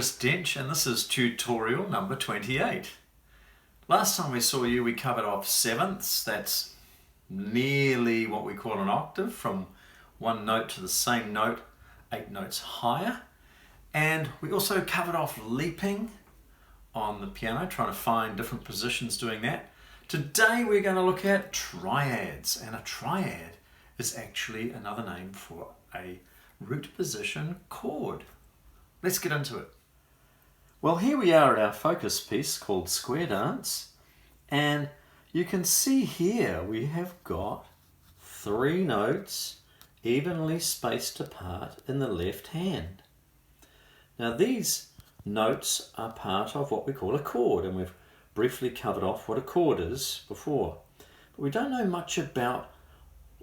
Chris Dench, and this is tutorial number 28. Last time we saw you, we covered off sevenths. That's nearly what we call an octave, from one note to the same note, 8 notes higher. And we also covered off leaping on the piano, trying to find different positions doing that. Today we're going to look at triads, and a triad is actually another name for a root position chord. Let's get into it. Well, here we are at our focus piece called Square Dance, and you can see here we have got 3 notes evenly spaced apart in the left hand. Now these notes are part of what we call a chord, and we've briefly covered off what a chord is before. But we don't know much about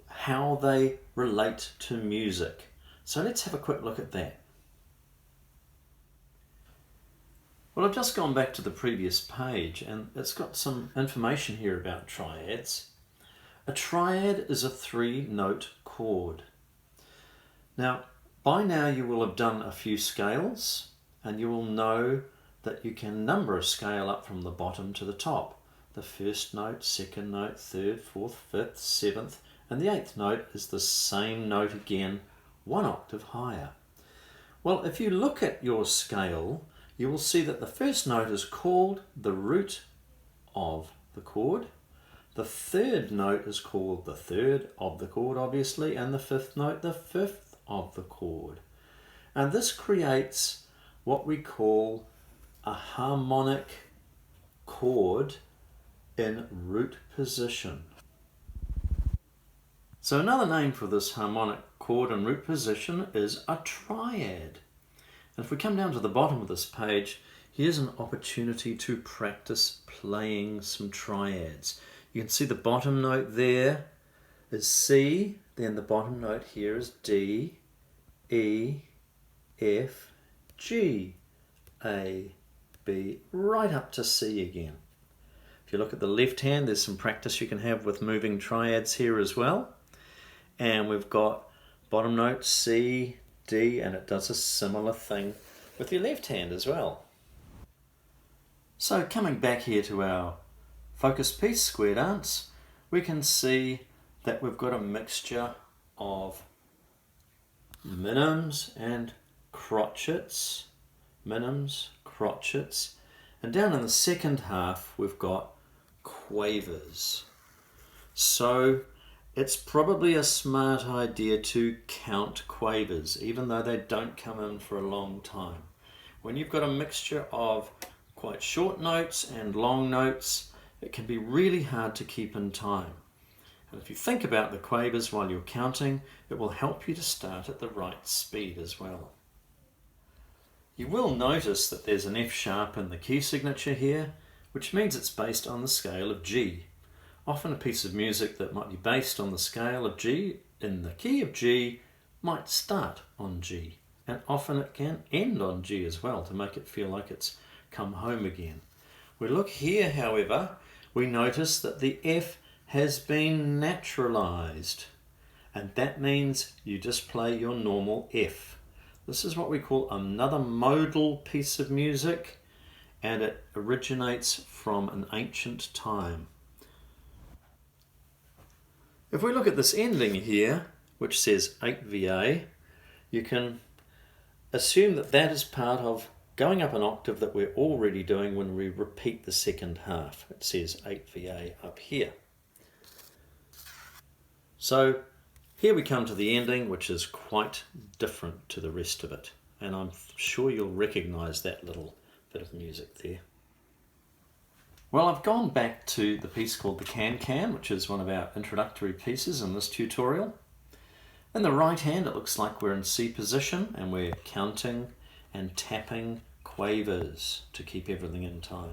how they relate to music. So let's have a quick look at that. Well, I've just gone back to the previous page and it's got some information here about triads. A triad is a 3-note chord. Now, by now you will have done a few scales and you will know that you can number a scale up from the bottom to the top. The first note, second note, third, fourth, fifth, seventh, and the 8th note is the same note again, 1 octave higher. Well, if you look at your scale, you will see that the first note is called the root of the chord. The 3rd note is called the 3rd of the chord, obviously, and the 5th note, the 5th of the chord. And this creates what we call a harmonic chord in root position. So another name for this harmonic chord in root position is a triad. And if we come down to the bottom of this page, here's an opportunity to practice playing some triads. You can see the bottom note there is C, then the bottom note here is D, E, F, G, A, B, right up to C again. If you look at the left hand, there's some practice you can have with moving triads here as well. And we've got bottom note C, D, and it does a similar thing with your left hand as well. So coming back here to our focus piece, Square Dance, we can see that we've got a mixture of minims and crotchets, minims, crotchets, and down in the second half we've got quavers. So it's probably a smart idea to count quavers, even though they don't come in for a long time. When you've got a mixture of quite short notes and long notes, it can be really hard to keep in time. And if you think about the quavers while you're counting, it will help you to start at the right speed as well. You will notice that there's an F sharp in the key signature here, which means it's based on the scale of G. Often a piece of music that might be based on the scale of G in the key of G might start on G, and often it can end on G as well to make it feel like it's come home again. We look here, however, we notice that the F has been naturalized, and that means you just play your normal F. This is what we call another modal piece of music, and it originates from an ancient time. If we look at this ending here, which says 8VA, you can assume that that is part of going up an octave that we're already doing when we repeat the second half. It says 8VA up here. So here we come to the ending, which is quite different to the rest of it. And I'm sure you'll recognize that little bit of music there. Well, I've gone back to the piece called the Can-Can, which is one of our introductory pieces in this tutorial. In the right hand, it looks like we're in C position and we're counting and tapping quavers to keep everything in time.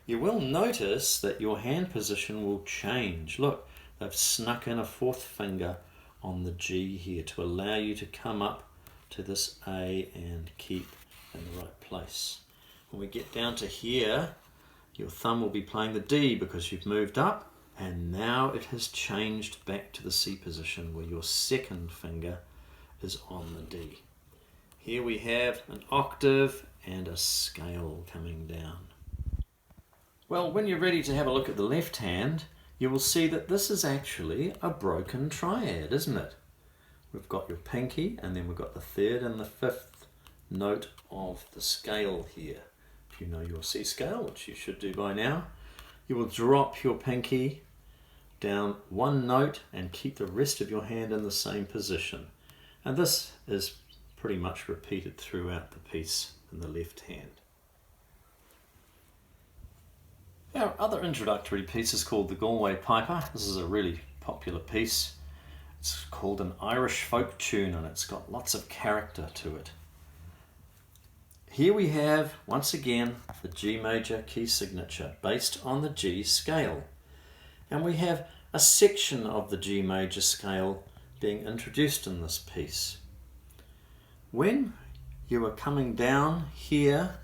You will notice that your hand position will change. Look, they've snuck in a 4th finger on the G here to allow you to come up to this A and keep in the right place. When we get down to here, your thumb will be playing the D because you've moved up, and now it has changed back to the C position where your 2nd finger is on the D. Here we have an octave and a scale coming down. Well, when you're ready to have a look at the left hand, you will see that this is actually a broken triad, isn't it? We've got your pinky, and then we've got the third and the fifth note of the scale here. If you know your C scale, which you should do by now, you will drop your pinky down one note and keep the rest of your hand in the same position. And this is pretty much repeated throughout the piece in the left hand. Our other introductory piece is called the Galway Piper. This is a really popular piece. It's called an Irish folk tune, and it's got lots of character to it. Here we have, once again, the G major key signature based on the G scale. And we have a section of the G major scale being introduced in this piece. When you are coming down here,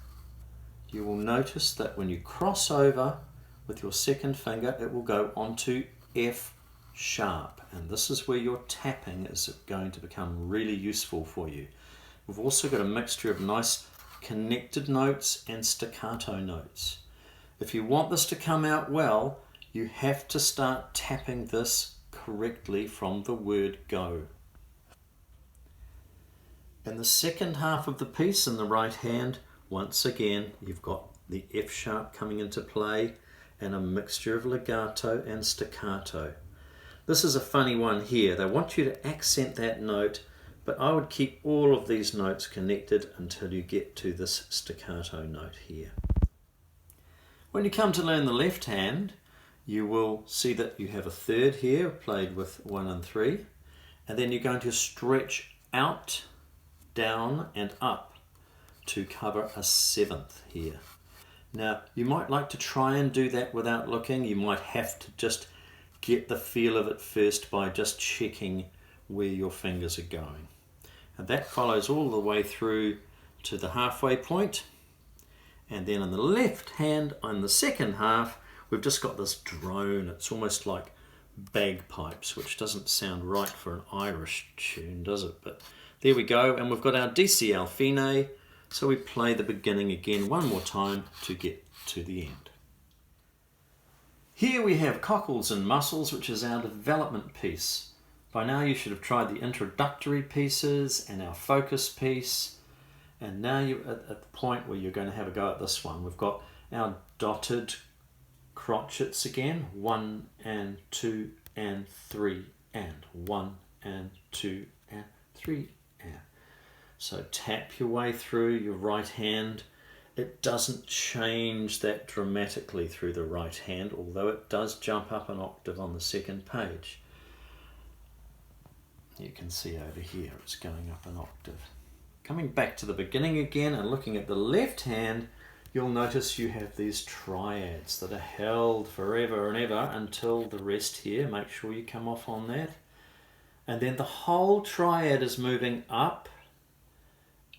you will notice that when you cross over with your second finger, it will go onto F sharp, and this is where your tapping is going to become really useful for you. We've also got a mixture of nice connected notes and staccato notes. If you want this to come out well, you have to start tapping this correctly from the word go. In the second half of the piece in the right hand, once again, you've got the F sharp coming into play and a mixture of legato and staccato. This is a funny one here. They want you to accent that note, but I would keep all of these notes connected until you get to this staccato note here. When you come to learn the left hand, you will see that you have a third here played with 1 and 3, and then you're going to stretch out, down and up to cover a 7th here. Now, you might like to try and do that without looking. You might have to just get the feel of it first by just checking where your fingers are going. And that follows all the way through to the halfway point. And then on the left hand, on the second half, we've just got this drone. It's almost like bagpipes, which doesn't sound right for an Irish tune, does it? But there we go, and we've got our DC Alfine, so we play the beginning again one more time to get to the end. Here we have Cockles and Mussels, which is our development piece. By now you should have tried the introductory pieces and our focus piece, and now you're at the point where you're going to have a go at this one. We've got our dotted crotchets again, 1 and 2 and 3 and 1 and 2 and 3 and. So tap your way through your right hand. It doesn't change that dramatically through the right hand, although it does jump up an octave on the second page. You can see over here it's going up an octave. Coming back to the beginning again and looking at the left hand, you'll notice you have these triads that are held forever and ever until the rest here. Make sure you come off on that. And then the whole triad is moving up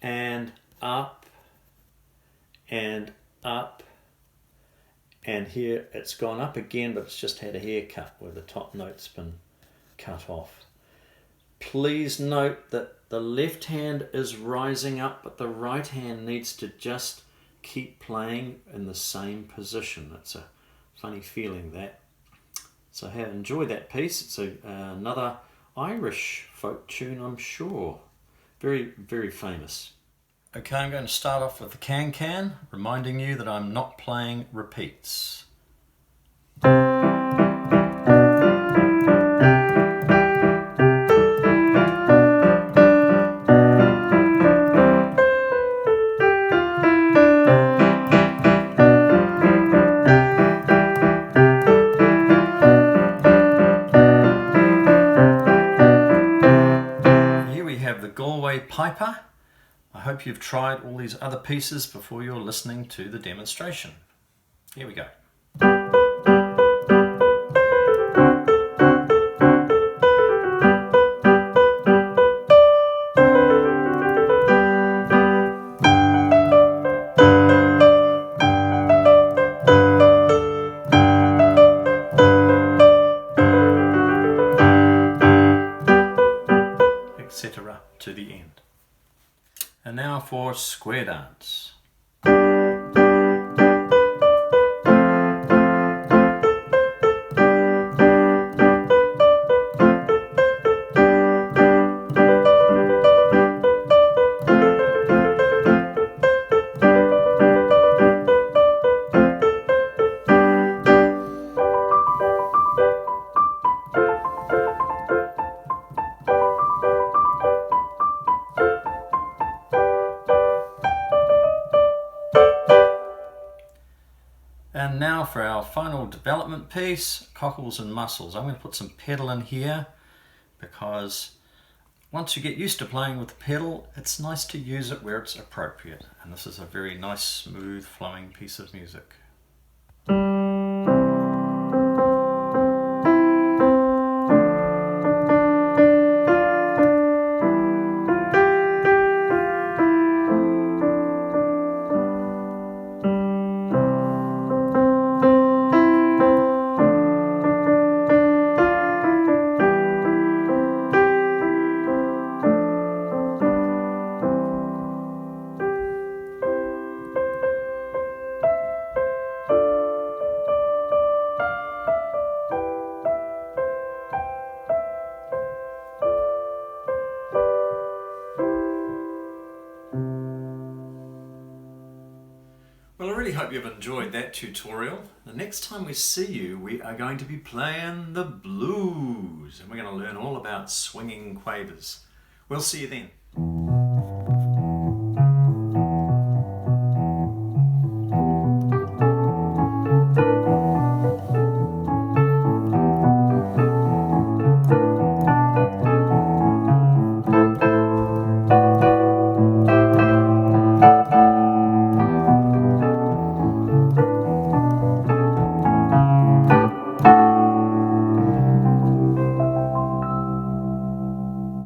and up and up, and here it's gone up again, but it's just had a haircut where the top note's been cut off. Please note that the left hand is rising up, but the right hand needs to just keep playing in the same position. It's a funny feeling, that. So enjoy that piece. It's another Irish folk tune, I'm sure. Very, very famous. Okay, I'm going to start off with the can-can, reminding you that I'm not playing repeats. Here we have the Galway Piper. I hope you've tried all these other pieces before you're listening to the demonstration. Here we go. Etc. to the end. And now for square dance. And now for our final development piece, cockles and mussels. I'm going to put some pedal in here because once you get used to playing with the pedal, it's nice to use it where it's appropriate. And this is a very nice, smooth, flowing piece of music. Well, I really hope you've enjoyed that tutorial. The next time we see you, we are going to be playing the blues, and we're going to learn all about swinging quavers. We'll see you then.